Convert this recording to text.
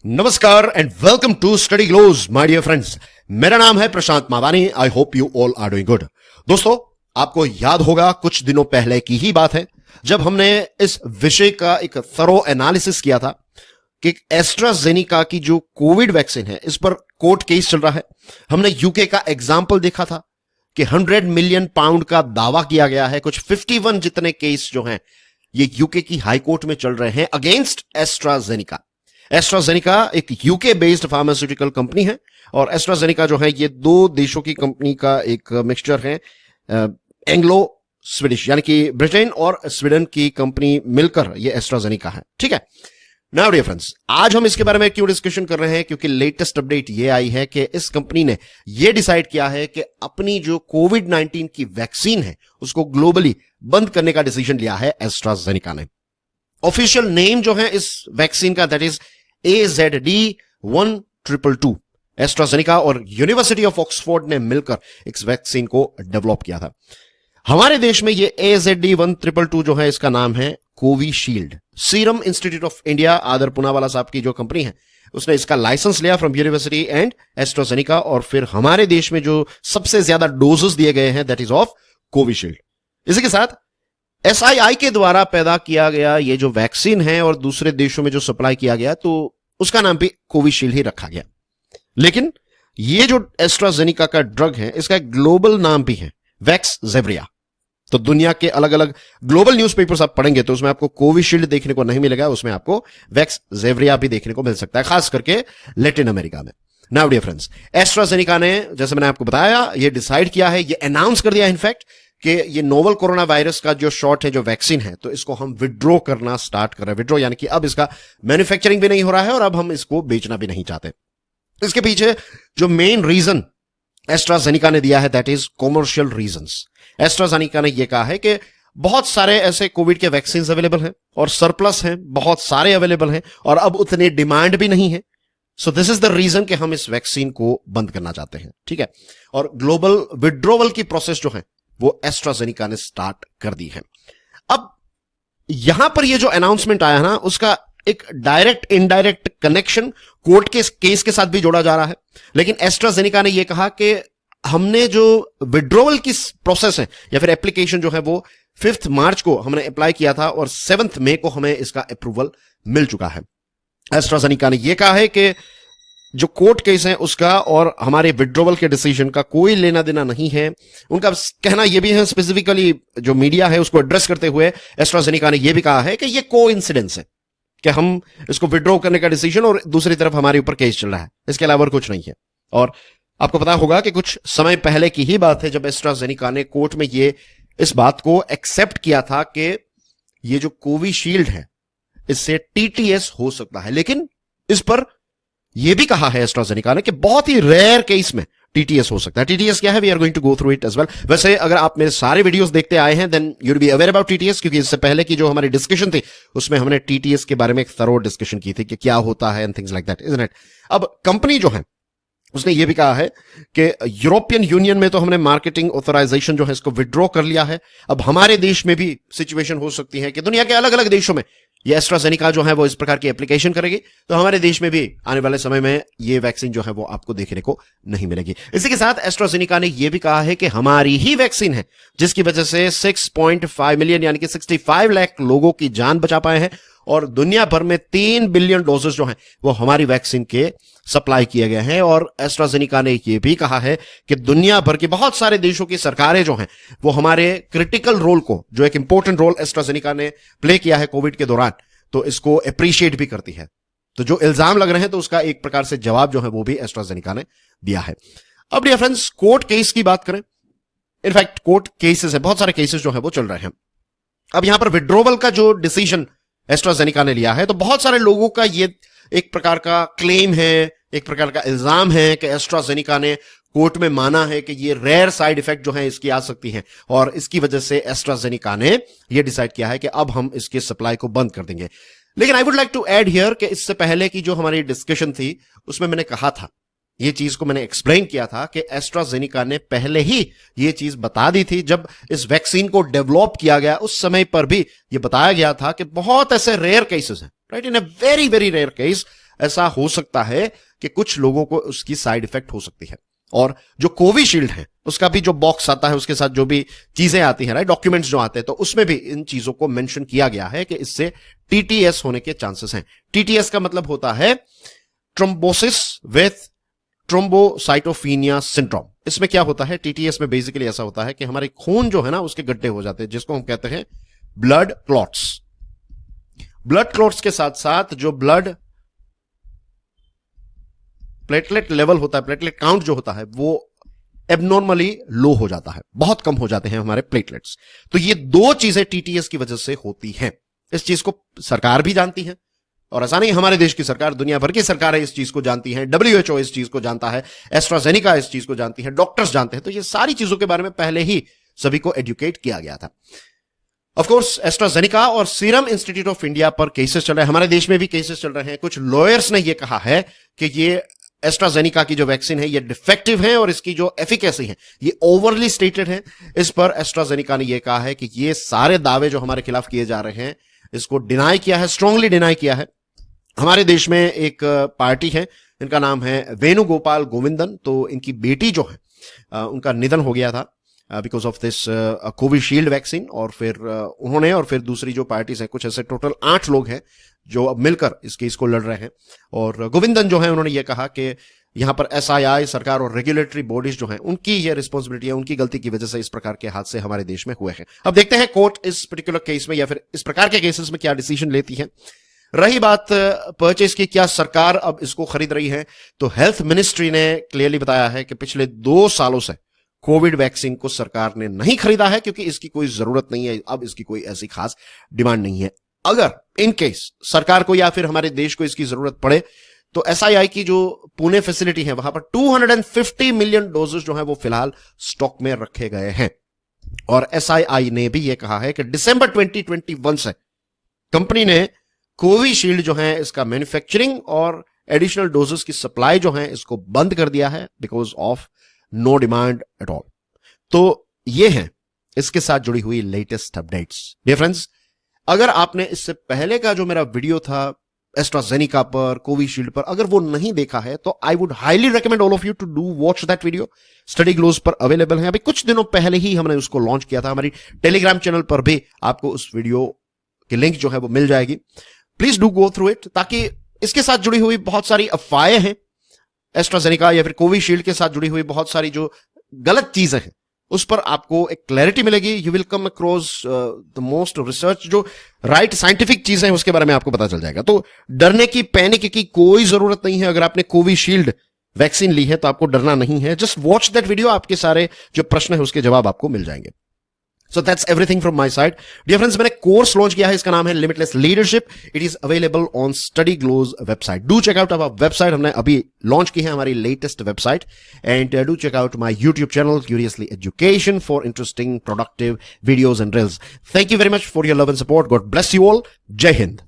नमस्कार and welcome to study glows my dear friends. मेरा नाम है Prashant Mavani. I hope you all are doing good. दोस्तों, आपको याद होगा कुछ दिनों पहले की ही बात है जब हमने इस विषय का एक थरो एनालिसिस किया था कि एस्ट्राजेनिका की जो कोविड वैक्सीन है इस पर कोर्ट केस चल रहा है। हमने यूके का एग्जाम्पल देखा था कि 100 मिलियन पाउंड का दावा किया गया है। कुछ 51 जितने केस जो हैं ये यूके की हाई कोर्ट में चल रहे हैं अगेंस्ट एस्ट्राजेनिका। एस्ट्राजेनिका एक यूके बेस्ड फार्मास्यूटिकल कंपनी है और एस्ट्राजेनिका जो है ये दो देशों की कंपनी का एक मिक्सचर है, एंग्लो स्वीडिश यानी कि ब्रिटेन और स्वीडन की कंपनी मिलकर ये एस्ट्राजेनिका है। ठीक है, नाउ डियर फ्रेंड्स, आज हम इसके बारे में क्यों डिस्कशन कर रहे हैं? क्योंकि लेटेस्ट अपडेट ये आई है कि इस कंपनी ने ये डिसाइड किया है कि अपनी जो कोविड 19 की वैक्सीन है उसको ग्लोबली बंद करने का डिसीजन लिया है एस्ट्राजेनिका ने। ऑफिशियल नेम जो है इस वैक्सीन का दैट इज AZD1222। एस्ट्राजेनिका और यूनिवर्सिटी ऑफ ऑक्सफोर्ड ने मिलकर इस वैक्सीन को डेवलप किया था। हमारे देश में ये AZD1222 जो है इसका नाम है Covishield. Serum institute of India आदर पूनावाला साहब की जो कंपनी है उसने इसका लाइसेंस लिया फ्रॉम यूनिवर्सिटी एंड एस्ट्राजेनिका और फिर हमारे देश में जो सबसे ज्यादा डोजेस दिए गए हैं दैट इज ऑफ कोविशील्ड। इसी के साथ SII के द्वारा पैदा किया गया ये जो वैक्सीन है और दूसरे देशों में जो सप्लाई किया गया तो उसका नाम भी कोविशील्ड ही रखा गया। लेकिन ये जो एस्ट्राजेनिका का ड्रग है इसका एक ग्लोबल नाम भी है, वैक्सजेवरिया। तो दुनिया के अलग अलग ग्लोबल न्यूज़पेपर्स आप पढ़ेंगे तो उसमें आपको कोविशील्ड देखने को नहीं मिलेगा, उसमें आपको वैक्सजेवरिया भी देखने को मिल सकता है, खास करके लैटिन अमेरिका में। नाउ डियर फ्रेंड्स, एस्ट्राजेनिका ने जैसे मैंने आपको बताया ये डिसाइड किया है, ये अनाउंस कर दिया इनफैक्ट कि ये नोवल कोरोना वायरस का जो शॉट है, जो वैक्सीन है, तो इसको हम विड्रॉ करना स्टार्ट कर रहे हैं। विड्रॉ यानी कि अब इसका मैन्युफैक्चरिंग भी नहीं हो रहा है और अब हम इसको बेचना भी नहीं चाहते। इसके पीछे जो मेन रीजन एस्ट्राजेनिका ने दिया है that is commercial reasons. AstraZeneca ने यह कहा है कि बहुत सारे ऐसे कोविड के वैक्सीन अवेलेबल हैं और सरप्लस हैं, बहुत सारे अवेलेबल हैं और अब उतनी डिमांड भी नहीं है। So this is the reason कि हम इस वैक्सीन को बंद करना चाहते हैं। ठीक है, और ग्लोबल विड्रॉवल की प्रोसेस जो है वो एस्ट्राजेनिका ने स्टार्ट कर दी है। अब यहां पर ये जो अनाउंसमेंट आया ना उसका एक डायरेक्ट इनडायरेक्ट कनेक्शन कोर्ट के केस के साथ भी जोड़ा जा रहा है। लेकिन एस्ट्राजेनिका ने यह कहा कि हमने जो विड्रॉवल की प्रोसेस है या फिर एप्लीकेशन जो है वो 5 मार्च को हमने अप्लाई किया था और 7 मई को हमें इसका अप्रूवल मिल चुका है। एस्ट्राजेनिका ने यह कहा है कि जो कोर्ट केस है उसका और हमारे विड्रॉवल के डिसीजन का कोई लेना देना नहीं है। उनका कहना यह भी है, स्पेसिफिकली जो मीडिया है उसको एड्रेस करते हुए एस्ट्राजेनिका ने यह भी कहा है कि यह कोइंसिडेंस है कि हम इसको विड्रॉ करने का डिसीजन और दूसरी तरफ हमारे ऊपर केस चल रहा है, इसके अलावा और कुछ नहीं है। और आपको पता होगा कि कुछ समय पहले की ही बात है जब एस्ट्राजेनिका ने कोर्ट में ये इस बात को एक्सेप्ट किया था कि ये जो कोविशील्ड है इससे TTS हो सकता है। लेकिन इस पर यह भी कहा है एस्ट्राजेनिका ने कि बहुत ही रेयर केस में TTS हो सकता है। TTS क्या है? We are going to go through it as well. वैसे अगर आप मेरे सारे वीडियोस देखते आए हैं then you will be aware about TTS, क्योंकि इससे पहले की जो हमारी डिस्कशन थी उसमें हमने TTS के बारे में एक थरो डिस्कशन की थी कि क्या होता है and things like that, isn't it. अब कंपनी जो है उसने यह भी कहा है कि यूरोपियन यूनियन में तो हमने मार्केटिंग ऑथराइजेशन जो है इसको विड्रॉ कर लिया है। अब हमारे देश में भी सिचुएशन हो सकती है कि दुनिया के अलग अलग देशों में ये एस्ट्राजेनिका जो है वो इस प्रकार की एप्लीकेशन करेगी, तो हमारे देश में भी आने वाले समय में ये वैक्सीन जो है वो आपको देखने को नहीं मिलेगी। इसी के साथ एस्ट्राजेनिका ने यह भी कहा है कि हमारी ही वैक्सीन है जिसकी वजह से 6.5 मिलियन यानी कि 65 लाख लोगों की जान बचा पाए हैं और दुनिया भर में 3 बिलियन डोजेस जो हैं वो हमारी वैक्सीन के सप्लाई किए गए हैं। और एस्ट्राजेनिका ने यह भी कहा है कि दुनिया भर के बहुत सारे देशों की सरकारें जो हैं वो हमारे क्रिटिकल रोल को, जो एक इंपॉर्टेंट रोल एस्ट्राजेनिका ने प्ले किया है कोविड के दौरान, तो इसको अप्रिशिएट भी करती है। तो जो इल्जाम लग रहे हैं तो उसका एक प्रकार से जवाब जो है वो भी एस्ट्राजेनिका ने दिया है। अब डियर फ्रेंड्स, कोर्ट केस की बात करें, इनफैक्ट कोर्ट केसेस है, बहुत सारे केसेस जो है वो चल रहे हैं। अब यहां पर विड्रॉवल का जो डिसीजन एस्ट्राजेनिका ने लिया है तो बहुत सारे लोगों का ये एक प्रकार का क्लेम है, एक प्रकार का इल्जाम है कि एस्ट्राजेनिका ने कोर्ट में माना है कि ये रेयर साइड इफेक्ट जो है इसकी आ सकती है और इसकी वजह से एस्ट्राजेनिका ने यह डिसाइड किया है कि अब हम इसके सप्लाई को बंद कर देंगे। लेकिन I would like to add here कि इससे पहले की जो हमारी डिस्कशन थी उसमें मैंने कहा था, ये चीज को मैंने एक्सप्लेन किया था कि एस्ट्राजेनिका ने पहले ही ये चीज बता दी थी जब इस वैक्सीन को डेवलप किया गया, उस समय पर भी ये बताया गया था कि बहुत ऐसे रेयर केसेस हैं, right, in a very very rare case ऐसा हो सकता है कि कुछ लोगों को उसकी साइड इफेक्ट हो सकती है। और जो कोविशील्ड है उसका भी जो बॉक्स आता है, उसके साथ जो भी चीजें आती हैं, राइट, डॉक्यूमेंट्स जो आते हैं, तो उसमें भी इन चीजों को मेंशन किया गया है कि इससे टीटीएस होने के चांसेस हैं। टीटीएस का मतलब होता है ट्रोम्बोसिस विथ ट्रोम्बोसाइटोफिनिया सिंड्रोम। इसमें क्या होता है, टीटीएस में बेसिकली ऐसा होता है कि हमारे खून जो है ना उसके गड्ढे हो जाते हैं, जिसको हम कहते हैं ब्लड क्लॉट्स। ब्लड क्लॉट्स के साथ साथ जो ब्लड प्लेटलेट लेवल होता है, प्लेटलेट काउंट जो होता है, वो एबनॉर्मली लो हो जाता है, बहुत कम हो जाते हैं हमारे प्लेटलेट्स। तो ये दो चीजें टीटीएस की वजह से होती हैं। इस चीज को सरकार भी जानती है, और ऐसा नहीं हमारे देश की सरकार, दुनिया भर की सरकारें इस चीज को जानती हैं, WHO इस चीज को जानता है, एस्ट्राजेनिका इस चीज को जानती है, डॉक्टर्स जानते हैं। तो ये सारी चीजों के बारे में पहले ही सभी को एजुकेट किया गया था। ऑफ कोर्स एस्ट्राजेनिका और सीरम इंस्टीट्यूट ऑफ इंडिया पर केसेस चल रहे हैं, हमारे देश में भी केसेस चल रहे हैं। कुछ लॉयर्स ने यह कहा है कि ये एस्ट्राजेनिका की जो वैक्सीन है ये डिफेक्टिव है और इसकी जो एफिकेसी है ये ओवरली स्टेटेड है। इस पर एस्ट्राजेनिका ने यह कहा है कि ये सारे दावे जो हमारे खिलाफ किए जा रहे हैं इसको डिनाई किया है, स्ट्रांगली डिनाई किया है। हमारे देश में एक पार्टी है, इनका नाम है वेणुगोपाल गोविंदन। तो इनकी बेटी जो है उनका निधन हो गया था because of this Covishield vaccine, और फिर उन्होंने और फिर दूसरी जो पार्टीज हैं, कुछ ऐसे टोटल 8 लोग हैं जो अब मिलकर इस केस को लड़ रहे हैं। और गोविंदन जो है उन्होंने ये कहा कि यहां पर SII सरकार और रेगुलेटरी बॉडीज जो हैं उनकी ये रिस्पॉन्सिबिलिटी है, उनकी गलती की वजह से इस प्रकार के हादसे हमारे देश में हुए हैं। अब देखते हैं कोर्ट इस पर्टिकुलर केस में या फिर इस प्रकार के केसेस में क्या डिसीजन लेती है। रही बात परचेज की, क्या सरकार अब इसको खरीद रही है, तो हेल्थ मिनिस्ट्री ने क्लियरली बताया है कि पिछले 2 सालों से कोविड वैक्सीन को सरकार ने नहीं खरीदा है क्योंकि इसकी कोई जरूरत नहीं है, अब इसकी कोई ऐसी खास डिमांड नहीं है। अगर इन केस सरकार को या फिर हमारे देश को इसकी जरूरत पड़े तो SII की जो पुणे फैसिलिटी है वहां पर 250 मिलियन डोजेस जो है वो फिलहाल स्टॉक में रखे गए हैं। और SII ने भी यह कहा है कि दिसंबर 2021 से कंपनी ने कोविशील्ड जो है इसका मैन्युफैक्चरिंग और एडिशनल डोजेस की सप्लाई जो है इसको बंद कर दिया है because of no demand at all. तो ये है इसके साथ जुड़ी हुई लेटेस्ट अपडेट्स। डियर फ्रेंड्स, अगर आपने इससे पहले का जो मेरा वीडियो था एस्ट्राजेनिका पर, कोविशील्ड पर, अगर वो नहीं देखा है तो I would highly recommend all of you to do watch that video. Study Glows पर अवेलेबल है, अभी कुछ दिनों पहले ही हमने उसको लॉन्च किया था। हमारी टेलीग्राम चैनल पर भी आपको उस वीडियो की लिंक जो है वो मिल जाएगी। Please do go through it, ताकि इसके साथ जुड़ी हुई बहुत सारी अफवाहें हैं, एस्ट्राजेनिका या फिर कोविशील्ड के साथ जुड़ी हुई बहुत सारी जो गलत चीजें हैं उस पर आपको एक क्लैरिटी मिलेगी। You will come across the most research, जो राइट साइंटिफिक चीजें हैं उसके बारे में आपको पता चल जाएगा। तो डरने की, पैनिक की कोई जरूरत नहीं है। अगर आपने कोविशील्ड वैक्सीन ली है तो आपको डरना नहीं है। जस्ट वॉच दैट वीडियो, आपके सारे जो प्रश्न है उसके जवाब आपको मिल जाएंगे। So that's everything from my side. Dear friends, मैंने कोर्स लॉन्च किया है, इसका नाम है limitless leadership. It is available on Study Glows website. Do check out our website, हमने अभी लॉन्च की है हमारी latest website. And do check out my YouTube channel Curiously Education for interesting productive videos and reels. Thank you very much for your love and support. God bless you all. जय हिंद।